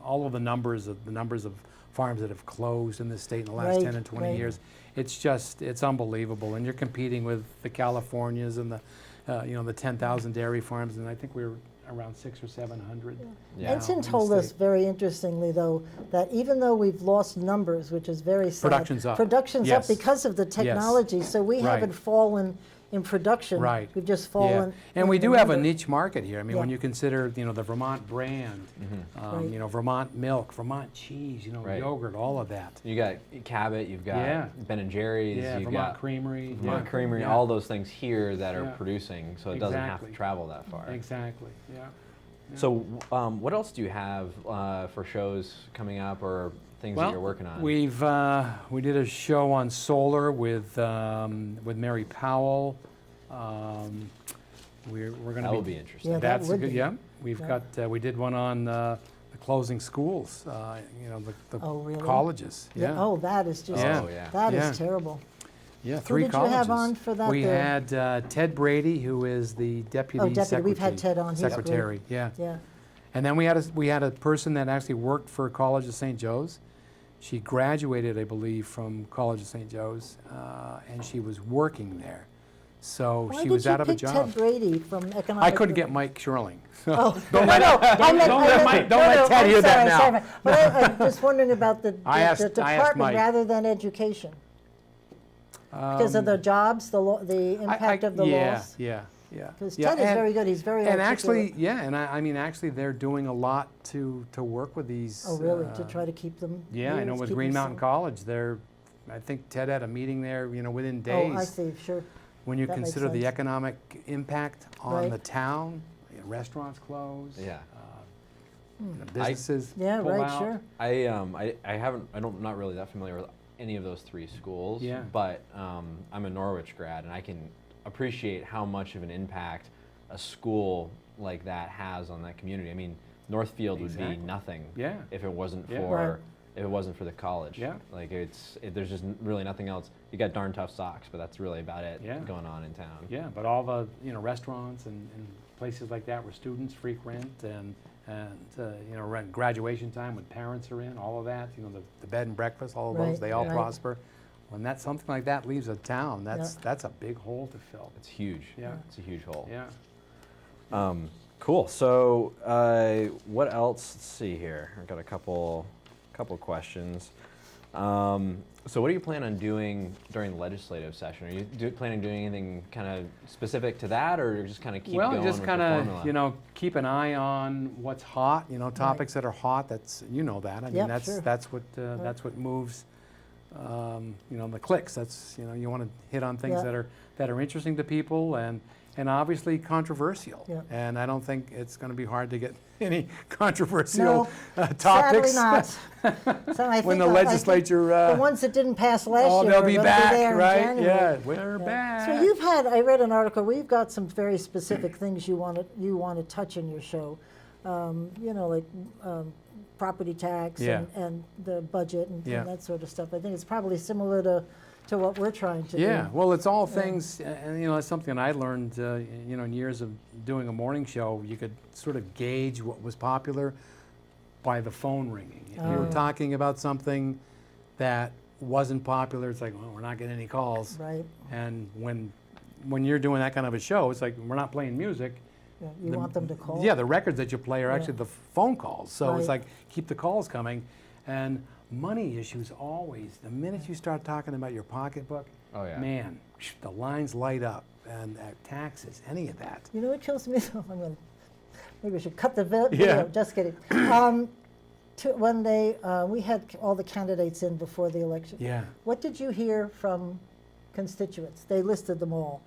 All of the numbers of farms that have closed in this state in the last Right, 10 and 20 right. years. It's unbelievable. And you're competing with the Californias and the 10,000 dairy farms, and I think we're around 600 or 700. Yeah. Ensign now in the told us state. very interestingly, though, that even though we've lost numbers, which is very sad, Production's up. Production's Yes. up because of the technology. So we Right. haven't fallen in production. Right. We've just Yeah, fallen. and in we the do have a number. niche market here. I mean, when Yeah. you consider, the Vermont brand, Right. Vermont milk, Vermont cheese, Right. yogurt, all of that. You got Cabot, you've got Yeah. Ben and Jerry's, Yeah, you've Vermont got Creamery. Vermont yeah. Creamery, Yeah. all those things here that are Yeah. producing, so it doesn't have Exactly. to travel that far. Exactly. Yeah. So, what else do you have for shows coming up or things that you're working on? we did a show on solar with Mary Powell. We're going to That will be interesting. Yeah, that That's a would good. be. Yeah, we've Yeah. got. We did one on the closing schools. The Oh, really? colleges. Yeah. Oh, that is just. Yeah. Oh, yeah. That is Yeah. terrible. Yeah, Who 3 did you colleges. have on for that We there? had Ted Brady, who is the deputy Oh, deputy. secretary. We've had Ted on. He's great. Secretary. Yeah. Yeah. And then we had a person that actually worked for College of St. Joe's. She graduated, I believe, from College of St. Joe's, and she was working there. So Why she did was you out of a pick job. Ted Brady from economic? I couldn't get Mike Sherling. Oh, Don't let- no, I meant- don't I let meant- Mike- don't let Ted I'm hear that sorry, now. sorry, but I'm just wondering about the I asked department Mike. rather than education. Because of the jobs, the impact of the loss? Yeah. Because Yeah, Ted is and- very good. He's very And articulate. actually, yeah, and I mean, actually, they're doing a lot to work with these. Oh, really? To try to keep them? Yeah, I know yes, with keep Green them Mountain safe. College, I think Ted had a meeting there, within days. Oh, I see, sure. When you That makes consider the sense. economic impact on Right. the town, restaurants close. Yeah. Businesses Yeah, pull right, out. sure. I'm not really that familiar with any of those 3 schools. Yeah. But I'm a Norwich grad, and I can appreciate how much of an impact a school like that has on that community. I mean, Northfield would be Exactly. nothing Yeah. if it wasn't Yeah. for Right. if it wasn't for the college. Yeah. Like there's just really nothing else. You got Darn Tough Socks, but that's really about it Yeah. going on in town. Yeah, but all the restaurants and places like that where students frequent and around graduation time when parents are in, all of that, the bed and breakfast, all of those, Right, they all right. prosper. When something like that leaves a town, that's a big hole to fill. It's huge. Yeah. It's a huge hole. Yeah. Cool. So, what else? Let's see here. I've got a couple questions. So, what do you plan on doing during the legislative session? Are you planning on doing anything kind of specific to that, or just kind of keep going Just with kind the formula? of, keep an eye on what's hot. Topics that are hot. That's that. I mean, Yep, that's sure. that's what moves. The clicks. That's you want to hit on things Yeah. that are interesting to people and obviously controversial. Yeah. And I don't think it's going to be hard to get any controversial Sadly topics. not. So I When think, the I think legislature, the ones that didn't pass last oh, year they'll are be gonna back, there in right? January. Yeah, we're back. So I read an article where you've got some very specific things you want to touch in your show, like property tax Yeah. and the budget and Yeah. that sort of stuff. I think it's probably similar to what we're trying to do. Yeah, well, it's all things, and it's something I learned, in years of doing a morning show. You could sort of gauge what was popular by the phone ringing. If you were talking about something that wasn't popular, it's like, well, we're not getting any calls. Right. And when you're doing that kind of a show, it's like we're not playing music. Yeah, you want them to call. Yeah, the records that you play are actually the phone calls. So it's Right. like keep the calls coming, and money issues always. The minute you start talking about your pocketbook, Oh, yeah. man, the lines light up, and taxes, any of that. You know what kills me? Maybe we should cut the video. Yeah. Just kidding. When we had all the candidates in before the election. Yeah. What did you hear from constituents? They listed them all.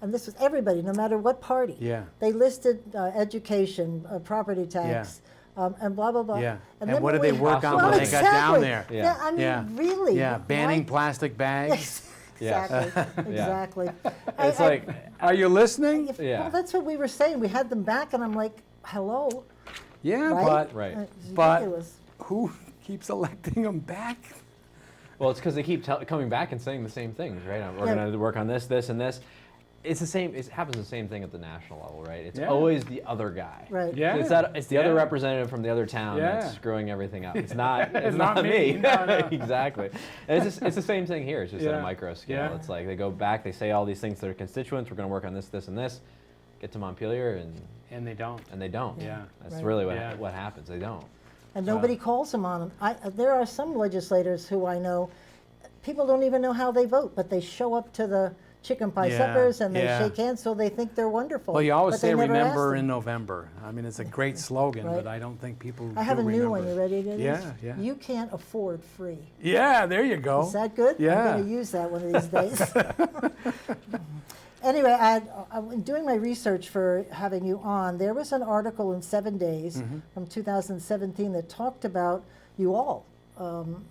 And this was everybody, no matter what party. Yeah. They listed education, property tax, and blah, blah, blah. Yeah. And And then what when did they we- work on Well, when they got down exactly. there? Yeah, I mean, Yeah. really. Yeah, banning why- plastic bags. Exactly. Exactly. It's like, are you listening? Well, that's what we were saying. We had them back, and I'm like, hello. Yeah, Right? Right. It's but ridiculous. who keeps electing them back? Well, it's because they keep coming back and saying the same things, right? We're Yeah. going to work on this, this, and this. It's the same. It happens the same thing at the national level, right? It's Yeah. always the other guy. Right. Yeah. It's the other Yeah. representative from the other town Yeah. that's screwing everything up. It's not. It's not me. No, no. Exactly. And it's the same thing here. It's just at Yeah. a micro scale. Yeah. It's like they go back. They say all these things to their constituents. We're going to work on this, this, and this. Get to Montpelier And they don't. and they don't. Yeah. That's Right. really Yeah. what happens. They don't. And nobody calls them on them. There are some legislators who I know, people don't even know how they vote, but they show up to the chicken pie Yeah, suppers and they yeah. shake hands, so they think they're wonderful. Well, you always but say they never ask remember them. in November. I mean, it's a great slogan, Right. but I don't think people I have do a new one. remember. You ready to do this? Yeah, yeah. You can't afford free. Yeah, there you go. Is that good? Yeah. I'm going to use that one of these days. Anyway, I'm doing my research for having you on. There was an article in 7 Days Mm-hmm. from 2017 that talked about you all,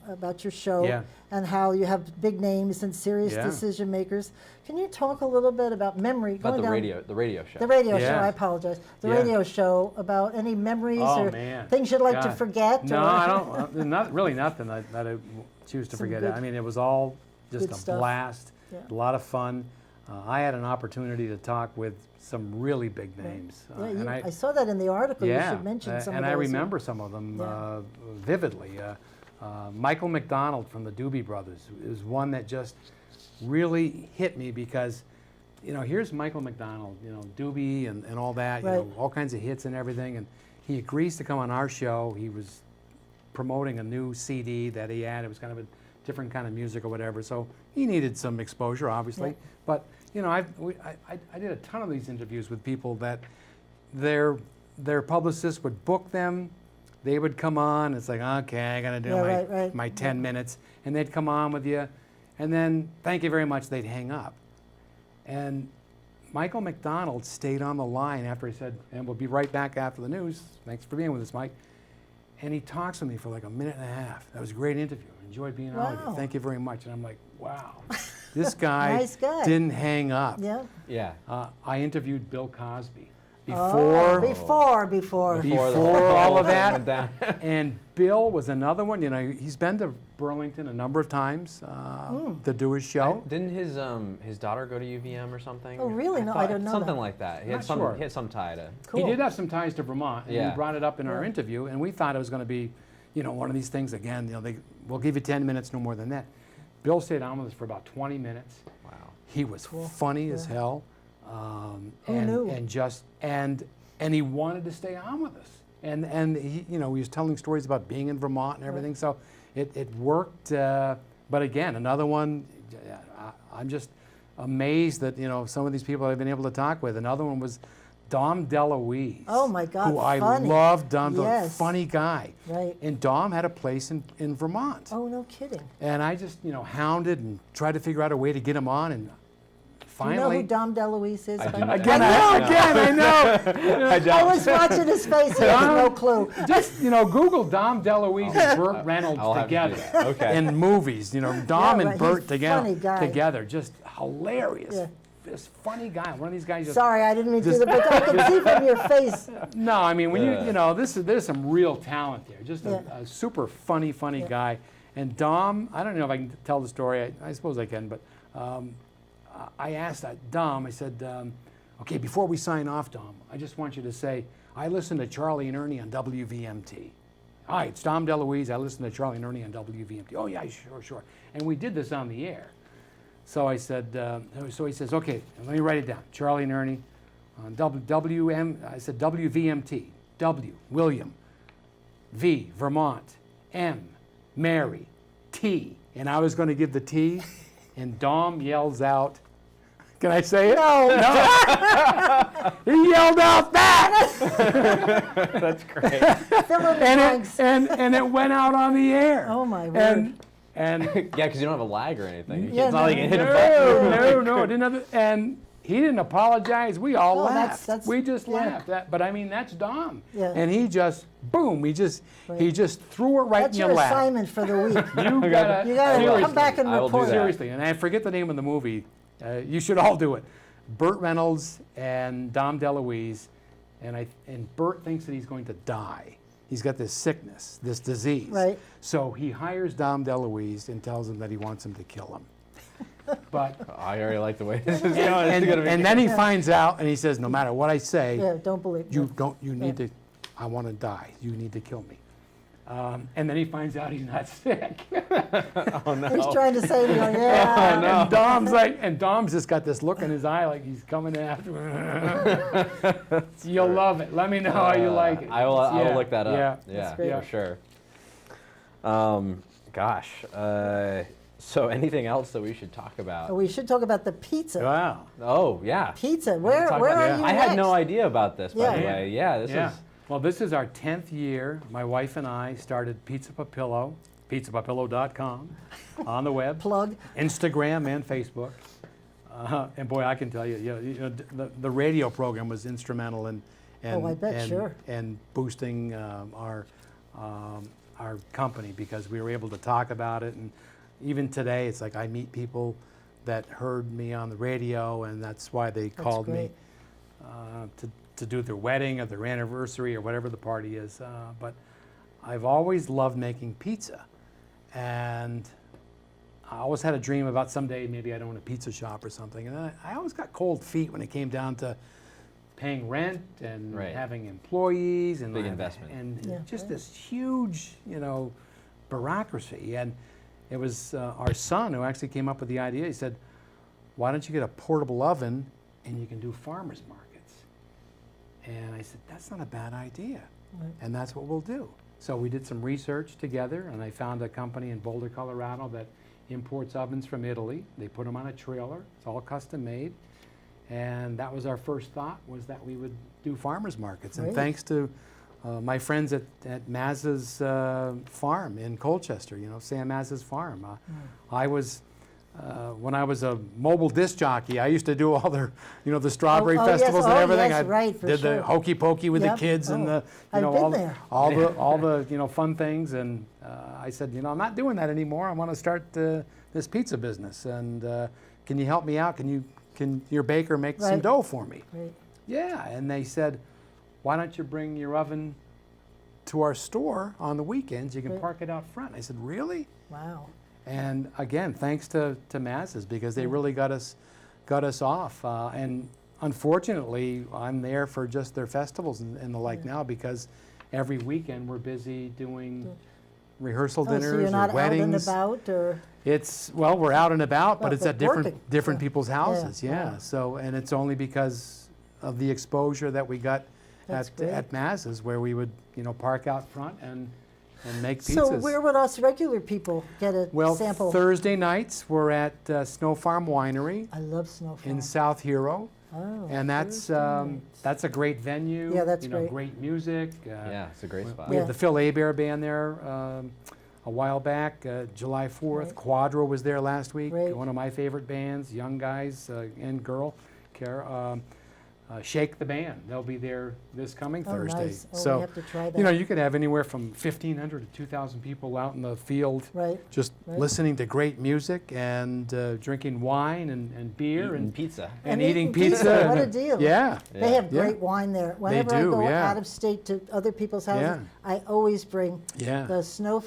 about your show, Yeah. and how you have big names and serious Yeah. decision makers. Can you talk a little bit about memory? About going the down- radio show. The radio show, Yeah. I apologize. The Yeah. radio show, about any memories Oh, or man. things you'd like to God. forget? No, or- I don't. Not really nothing that I choose to Some forget. good- I mean, it was all just good a stuff. blast, Yeah. a lot of fun. I had an opportunity to talk with some really big names. Yeah, and I saw that in the article. You should mention some and of I those. remember some of them Yeah. vividly. Michael McDonald from the Doobie Brothers is one that just really hit me because, you know, here's Michael McDonald, you know, Doobie and all that, you Right. know, all kinds of hits and everything, and he agrees to come on our show. He was promoting a new CD that he had. It was kind of a different kind of music or whatever, so he needed some exposure, obviously. Yeah. But, you know, I did a ton of these interviews with people that their publicists would book them. They would come on. It's like, okay, I got to do Yeah, right. my 10 minutes. And they'd come on with you. And then, thank you very much, they'd hang up. And Michael McDonald stayed on the line after he said, and we'll be right back after the news. Thanks for being with us, Mike. And he talks to me for like a minute and a half. That was a great interview. Enjoyed being on with Wow. you. Thank you very much. And I'm like, wow, this guy, Nice guy. didn't hang up. Yeah. Yeah. I interviewed Bill Cosby Oh, before before. before all of that. went down. And Bill was another one. You know, he's been to Burlington a number of times to do his show. Didn't his daughter go to UVM or something? Oh, really? No, I don't know Something that. like that. He Not had some. sure. He had some tie to. Cool. He did have some ties to Vermont, and Yeah. he brought it up in our Yeah. interview, and we thought it was going to be, you know, one of these things again. You know, we'll give you 10 minutes, no more than that. Bill stayed on with us for about 20 minutes. Wow. He was funny as hell, Who knew? and he wanted to stay on with us. And he, you know, he was telling stories about being in Vermont and everything. So it worked. But again, another one. I'm just amazed that, you know, some of these people I've been able to talk with. Another one was Dom DeLuise. Oh, my God, Who I funny. love. Dom, Yes. funny guy. Right. And Dom had a place in Vermont. Oh, no kidding. And I just, you know, hounded and tried to figure out a way to get him on, and Do you know finally. who Dom DeLuise is? I by do the way? not. I know. I was watching his face. He has no clue. Just, you know, Google Dom DeLuise and Burt I'll Reynolds have to do together that. Okay. in movies. You know, Dom Yeah, and right. Burt He's a funny guy. together, just hilarious. Yeah. This funny guy. One of these guys. Just, Sorry, I didn't mean to, but I can see from your face. No, I mean when Yeah. you know there's some real talent there. Just a super funny guy. And Dom, I don't know if I can tell the story. I suppose I can, but I asked Dom. I said, okay, before we sign off, Dom, I just want you to say I listen to Charlie and Ernie on WVMT. Hi, it's Dom DeLuise. I listen to Charlie and Ernie on WVMT. Oh yeah, sure. And we did this on the air. So I said, so he says, okay, let me write it down. Charlie and Ernie on I said WVMT. W, William. V, Vermont. M, Mary. T, and I was going to give the T, and Dom yells out, can I say it? No. He yelled out that! That's great. Fill in the blanks. and it went out on the air. Oh, my And Yeah, because you don't have a lag or anything. Yeah, It's not like you hit a no, button. no, didn't have it. And He didn't apologize. We all No, laughed. that's- We just yeah. laughed. But I mean, that's Dom. Yeah. And he just, boom, he just threw it right That's in your your lap. assignment for the week. You gotta, You got to seriously, come back and I will do report. that. seriously, and I forget the name of the movie. You should all do it. Burt Reynolds and Dom DeLuise, and Burt thinks that he's going to die. He's got this sickness, this disease. Right. So he hires Dom DeLuise and tells him that he wants him to kill him. But I already like the way this is going. It's gonna be and then he finds out, and he says, no matter what I say, Yeah, don't believe you me. don't. You need to. I want to die. You need to kill me. And then he finds out he's not sick. He's trying to say to you, yeah. And Dom's like, and Dom's just got this look in his eye like he's coming after him. You'll love it. Let me know how you like it. I will Yeah, look that up. Yeah. Yeah, great. for sure. Gosh. So anything else that we should talk about? We should talk about the pizza. Wow. Oh, yeah. Pizza. Where Talk are about- you I next? had no idea about this, by Yeah. the way. Yeah, this Yeah. is. Well, this is our 10th year. My wife and I started Pizza Papillo, pizzapapillo.com, on the web, Plug. Instagram and Facebook. And boy, I can tell you, the radio program was instrumental in, Oh, I bet, sure. and boosting our company, because we were able to talk about it. And even today, it's like I meet people that heard me on the radio, and that's why they called me to do their wedding or their anniversary or whatever the party is. But I've always loved making pizza, and I always had a dream about someday maybe I'd own a pizza shop or something. And I always got cold feet when it came down to paying rent and Right. having employees and Big investment. and Yeah, just right. this huge, bureaucracy. And it was our son who actually came up with the idea. He said, "Why don't you get a portable oven and you can do farmers markets?" And I said, "That's not a bad idea." Right. And that's what we'll do. So we did some research together, and I found a company in Boulder, Colorado that imports ovens from Italy. They put them on a trailer. It's all custom made. And that was our first thought, was that we would do farmers markets. And Great. thanks to my friends at Maz's farm in Colchester, Sam Maz's farm. I was, when I was a mobile disc jockey, I used to do all the strawberry Oh, yes. festivals and Oh, everything. yes, I right, for did sure. the hokey pokey with Yep. the kids and Oh, the, I've been there. all the fun things. And I said, I'm not doing that anymore. I want to start this pizza business. And can you help me out? Can your baker make some Right. dough for me? Right. Yeah, and they said, why don't you bring your oven to our store on the weekends? You can Right. park it out front. I said, really? Wow. And again, thanks to Maz's, because they really got us off. And unfortunately, I'm there for just their festivals and the like now, because every weekend we're busy doing rehearsal Oh, dinners so you're not or weddings. out and about, or We're out and about, Well, but it's but at different working. people's houses. Yeah. wow. So, and it's only because of the exposure that we got That's great. at Maz's, where we would park out front and make pizzas. so where would us regular people get a Well, sample? Thursday nights we're at Snow Farm Winery I love Snow Farm. in South Hero, Oh, and that's Thursday nights. that's a great venue. Yeah, that's great. Great music. Yeah, it's a great spot. We Yeah. had the Phil Hebert band there a while back, July 4th. Right. Quadro was there last week, Great. one of my favorite bands, young guys and girl. Shake the Band, they'll be there this coming Oh, Thursday. nice. Oh, we So, have to try that. you could have anywhere from 1,500 to 2,000 people out in the field, Right. just Right. listening to great music and drinking wine and beer Eating and pizza. and eating eating pizza. What a and- deal. Yeah. They have Yeah. great wine there. Whenever I do, go yeah. out of state to other people's houses, Yeah. I always bring Yeah. the Snow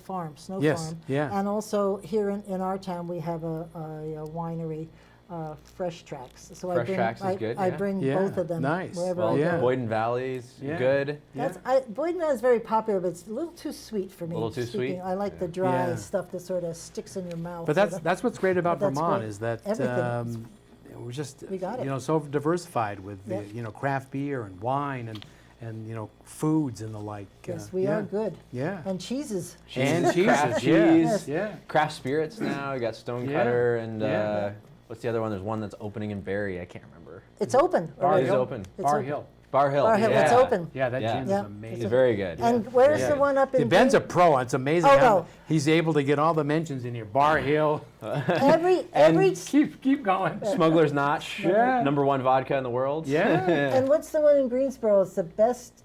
Farm. Yes, Farm. yeah. And also here in our town, we have a winery, Fresh Tracks. So Fresh Tracks is good, I yeah. bring Yeah, both of them nice. wherever Well, I Yeah. go. Boyden Valley's Yeah. good. Yeah. Boyden is very popular, but it's a little too sweet for me. A little too speaking. sweet? I like the dry Yeah. stuff that sort of sticks in your mouth. But that's what's great about But that's Vermont great. is that Everything. we're just We got it. so diversified with the Yep. craft beer and wine and foods and the like. Yes, we yeah. are good. Yeah. And cheeses. And Craft cheeses, yeah. cheese. Yeah. Craft spirits now. We got Stonecutter Yeah. and Yeah. what's the other one? There's one that's opening in Barrie. I can't remember. It's open. Bar It is Hill. open. It's Bar open. Hill. Bar Hill. Bar Hill, yeah. it's open. Yeah, that Yeah. gym Yeah. is amazing. He's very good. And where's Yeah. the one up in Ben's a Green- pro. It's amazing Oh, how no. he's able to get all the mentions in here. Bar Hill. every Keep going. Smuggler's Notch, Yeah. #1 vodka in the world. Yeah. and what's the one in Greensboro? It's the best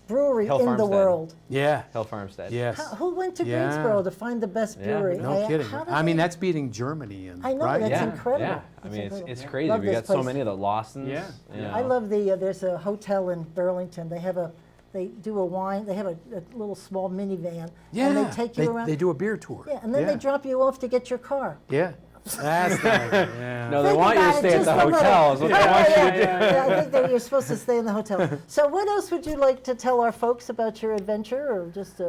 brewery Hill in the Farmstead. world. Yeah. Hill Farmstead. Yes. Who went to Yeah. Greensboro to find the best Yeah. brewery? No kidding. how did I mean, they- that's beating Germany. And, I know, right? that's Yeah, incredible. yeah. I That's mean, incredible. it's crazy. Love We this got so place. many of the Lawsons. Yeah. you know. I love there's a hotel in Burlington. They do a wine. They have a little small minivan, Yeah. and they take you around. They do a beer tour. Yeah, and then they drop you off to get your car. Yeah. That's nice. Yeah. No, they Think want you to about it stay at just the a little. hotel. Is what they want you to do. Yeah, I think that you're supposed to stay in the hotel. So, what else would you like to tell our folks about your adventure, or just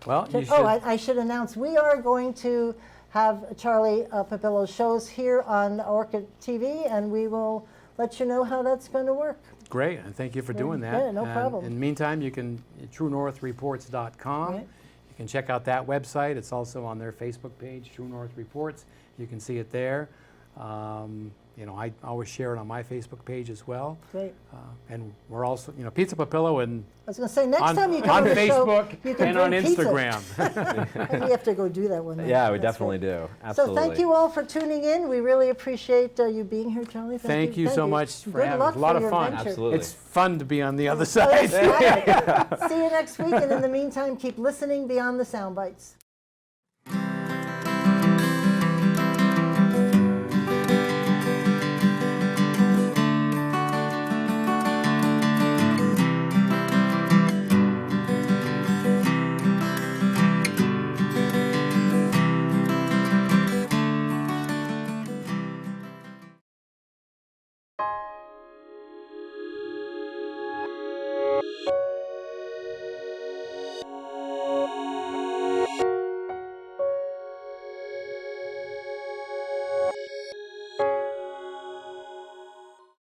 Well, you should. Oh, I should announce we are going to have Charlie Papillo shows here on Orchid TV, and we will let you know how that's going to work. Great, and thank you for doing that. Yeah, no And problem. In the meantime, you can, TrueNorthReports.com. Right. You can check out that website. It's also on their Facebook page, True North Reports. You can see it there. I always share it on my Facebook page as well. Great. And we're also, Pizza Papillo and I was going to say next on, time you come on on the show, Facebook you can and on bring pizza. Instagram. We have to go do that one. Day. Yeah, we That's definitely great. do. Absolutely. So thank you all for tuning in. We really appreciate you being here, Charlie. Thank you so much for Good having luck us. A lot for of your fun. adventure. Absolutely. It's fun to be on the other Oh, side. it's fun. See you next week, and in the meantime, keep listening beyond the sound bites.